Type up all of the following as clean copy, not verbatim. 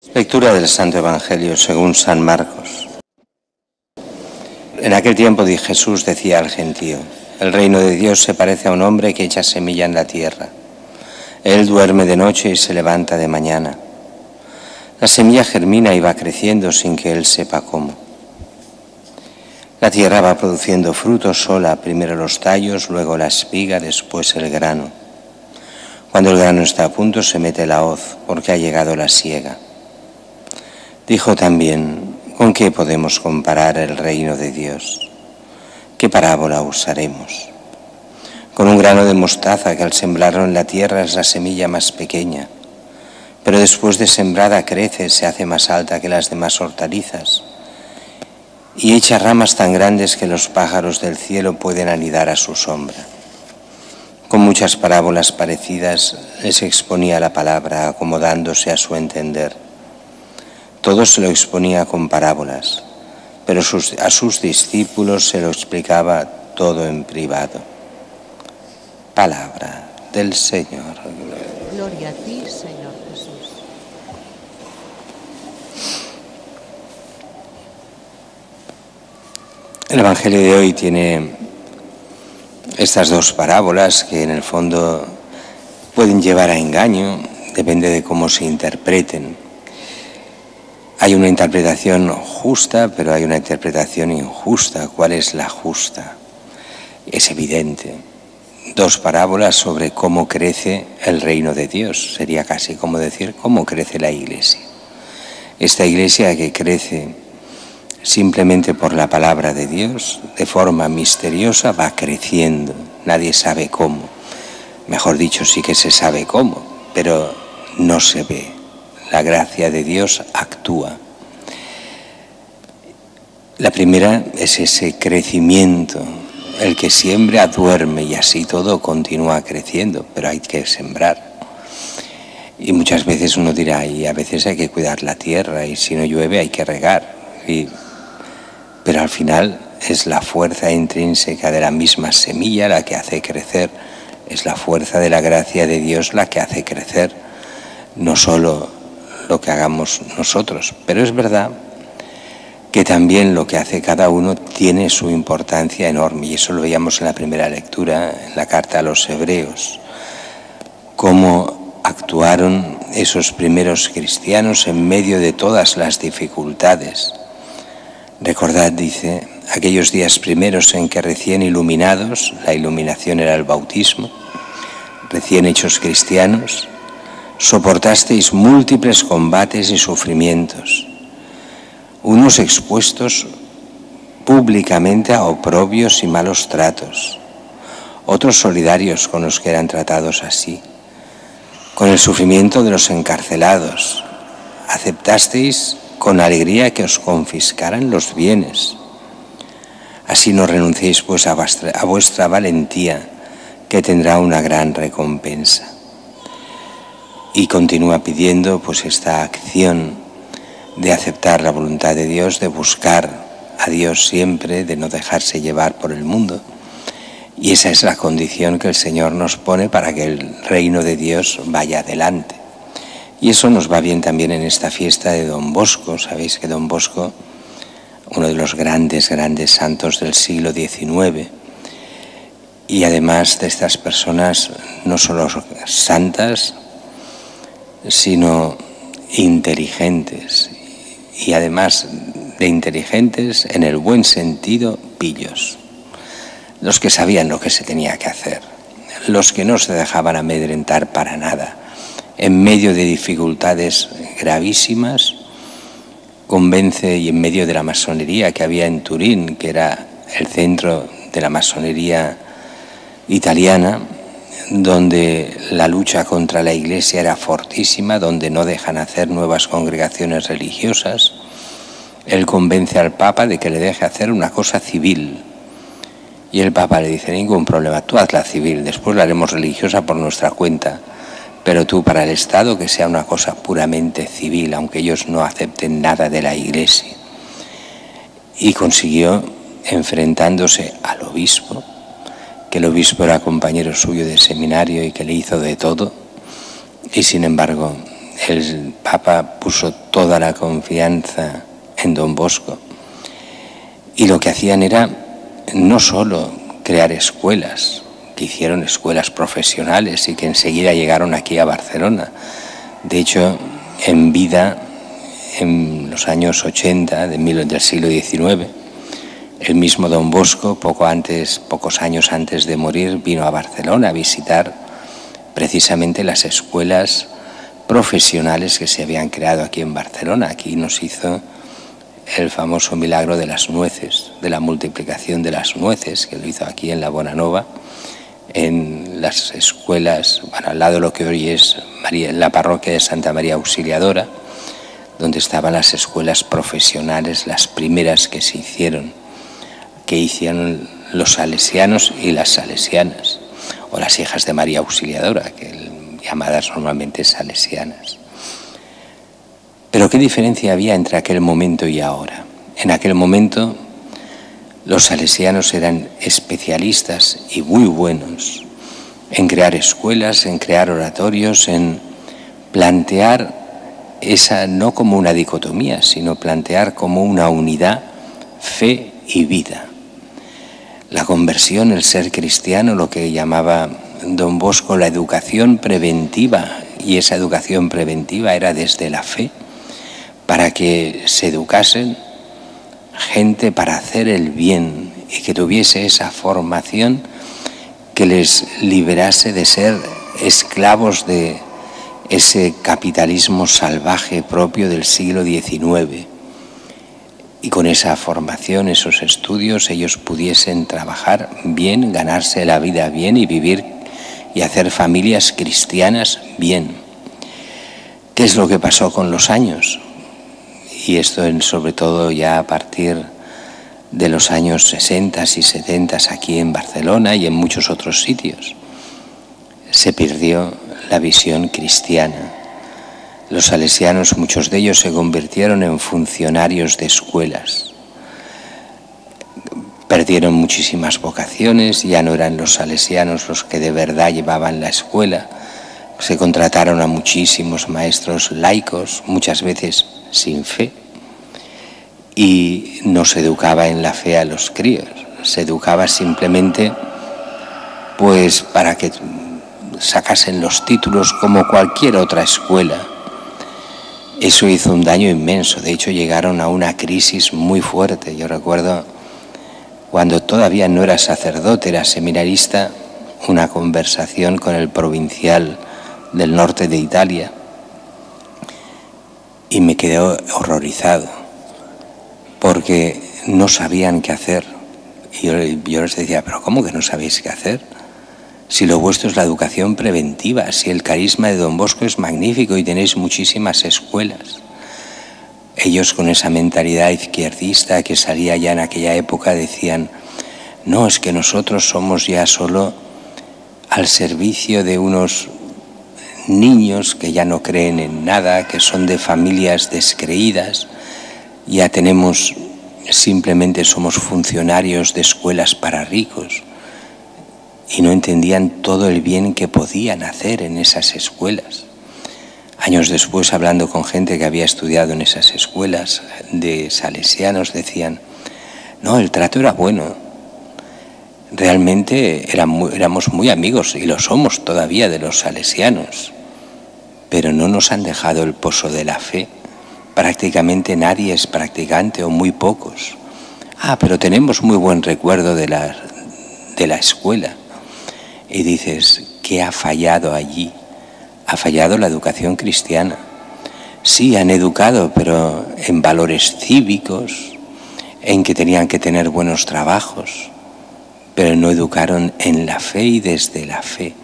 Lectura del Santo Evangelio según San Marcos. En aquel tiempo Jesús decía al gentío: el reino de Dios se parece a un hombre que echa semilla en la tierra. Él duerme de noche y se levanta de mañana. La semilla germina y va creciendo sin que él sepa cómo. La tierra va produciendo frutos sola, primero los tallos, luego la espiga, después el grano. Cuando el grano está a punto se mete la hoz, porque ha llegado la siega. Dijo también: ¿con qué podemos comparar el reino de Dios? ¿Qué parábola usaremos? Con un grano de mostaza que al sembrarlo en la tierra es la semilla más pequeña, pero después de sembrada crece, se hace más alta que las demás hortalizas y echa ramas tan grandes que los pájaros del cielo pueden anidar a su sombra. Con muchas parábolas parecidas les exponía la palabra, acomodándose a su entender. Todo se lo exponía con parábolas, pero a sus discípulos se lo explicaba todo en privado. Palabra del Señor. Gloria a ti, Señor Jesús. El Evangelio de hoy tiene estas dos parábolas que en el fondo pueden llevar a engaño, depende de cómo se interpreten. Hay una interpretación justa, pero hay una interpretación injusta. ¿Cuál es la justa? Es evidente. Dos parábolas sobre cómo crece el reino de Dios. Sería casi como decir cómo crece la Iglesia. Esta Iglesia que crece simplemente por la palabra de Dios, de forma misteriosa, va creciendo. Nadie sabe cómo. Mejor dicho, sí que se sabe cómo, pero no se ve. La gracia de Dios actúa. La primera es ese crecimiento. El que siembra duerme y así todo continúa creciendo, pero hay que sembrar. Y muchas veces uno dirá, y a veces hay que cuidar la tierra, y si no llueve hay que regar. Pero al final es la fuerza intrínseca de la misma semilla la que hace crecer, es la fuerza de la gracia de Dios la que hace crecer, no solo lo que hagamos nosotros. Pero es verdad que también lo que hace cada uno tiene su importancia enorme, y eso lo veíamos en la primera lectura, en la carta a los Hebreos, cómo actuaron esos primeros cristianos en medio de todas las dificultades. Recordad, dice, aquellos días primeros en que recién iluminados, la iluminación era el bautismo, recién hechos cristianos, soportasteis múltiples combates y sufrimientos, unos expuestos públicamente a oprobios y malos tratos, otros solidarios con los que eran tratados así, con el sufrimiento de los encarcelados, aceptasteis con alegría que os confiscaran los bienes. Así no renunciéis pues a vuestra valentía, que tendrá una gran recompensa. Y continúa pidiendo pues esta acción de aceptar la voluntad de Dios, de buscar a Dios siempre, de no dejarse llevar por el mundo. Y esa es la condición que el Señor nos pone para que el reino de Dios vaya adelante. Y eso nos va bien también en esta fiesta de Don Bosco. Sabéis que Don Bosco, uno de los grandes santos del siglo XIX, y además de estas personas no solo santas, sino inteligentes, y además de inteligentes en el buen sentido, pillos, los que sabían lo que se tenía que hacer, los que no se dejaban amedrentar para nada. En medio de dificultades gravísimas, convence, y en medio de la masonería que había en Turín, que era el centro de la masonería italiana, donde la lucha contra la Iglesia era fortísima, donde no dejan hacer nuevas congregaciones religiosas, él convence al Papa de que le deje hacer una cosa civil. Y el Papa le dice: ningún problema, tú hazla civil, después la haremos religiosa por nuestra cuenta, pero tú para el Estado que sea una cosa puramente civil, aunque ellos no acepten nada de la Iglesia. Y consiguió, enfrentándose al obispo, que el obispo era compañero suyo de seminario y que le hizo de todo, y sin embargo el Papa puso toda la confianza en Don Bosco, y lo que hacían era no solo crear escuelas, que hicieron escuelas profesionales y que enseguida llegaron aquí a Barcelona. De hecho, en vida, en los años 80 del siglo XIX, el mismo Don Bosco, pocos años antes de morir, vino a Barcelona a visitar precisamente las escuelas profesionales que se habían creado aquí en Barcelona. Aquí nos hizo el famoso milagro de las nueces, de la multiplicación de las nueces, que lo hizo aquí en la Bonanova, en las escuelas, bueno, al lado de lo que hoy es la parroquia de Santa María Auxiliadora, donde estaban las escuelas profesionales, las primeras que se hicieron, que hicieron los salesianos y las salesianas, o las hijas de María Auxiliadora, llamadas normalmente salesianas. Pero ¿qué diferencia había entre aquel momento y ahora? En aquel momento los salesianos eran especialistas y muy buenos en crear escuelas, en crear oratorios, en plantear esa no como una dicotomía, sino plantear como una unidad, fe y vida. La conversión, el ser cristiano, lo que llamaba Don Bosco la educación preventiva, y esa educación preventiva era desde la fe, para que se educasen gente para hacer el bien y que tuviese esa formación que les liberase de ser esclavos de ese capitalismo salvaje propio del siglo XIX. Y con esa formación, esos estudios, ellos pudiesen trabajar bien, ganarse la vida bien y vivir y hacer familias cristianas bien. ¿Qué es lo que pasó con los años? Y esto sobre todo ya a partir de los años 60 y 70 aquí en Barcelona y en muchos otros sitios. Se perdió la visión cristiana. Los salesianos, muchos de ellos, se convirtieron en funcionarios de escuelas. Perdieron muchísimas vocaciones, ya no eran los salesianos los que de verdad llevaban la escuela. Se contrataron a muchísimos maestros laicos, muchas veces sin fe, y no se educaba en la fe a los críos, se educaba simplemente pues para que sacasen los títulos como cualquier otra escuela. Eso hizo un daño inmenso, de hecho llegaron a una crisis muy fuerte. Yo recuerdo cuando todavía no era sacerdote, era seminarista, una conversación con el provincial del norte de Italia, y me quedé horrorizado porque no sabían qué hacer. Y yo les decía, pero ¿cómo que no sabéis qué hacer? Si lo vuestro es la educación preventiva, si el carisma de Don Bosco es magnífico y tenéis muchísimas escuelas. Ellos, con esa mentalidad izquierdista que salía ya en aquella época, decían, no, es que nosotros somos ya solo al servicio de unos niños que ya no creen en nada, que son de familias descreídas, ya tenemos, simplemente somos funcionarios de escuelas para ricos, y no entendían todo el bien que podían hacer en esas escuelas. Años después, hablando con gente que había estudiado en esas escuelas de salesianos, decían, no, el trato era bueno, realmente éramos muy amigos, y lo somos todavía, de los salesianos, pero no nos han dejado el pozo de la fe. Prácticamente nadie es practicante, o muy pocos. Pero tenemos muy buen recuerdo de la escuela. Y dices, ¿qué ha fallado allí? Ha fallado la educación cristiana. Sí, han educado, pero en valores cívicos, en que tenían que tener buenos trabajos, pero no educaron en la fe y desde la fe,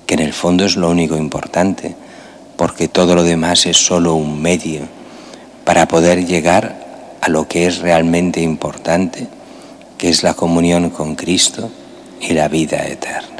que en el fondo es lo único importante, porque todo lo demás es solo un medio para poder llegar a lo que es realmente importante, que es la comunión con Cristo y la vida eterna.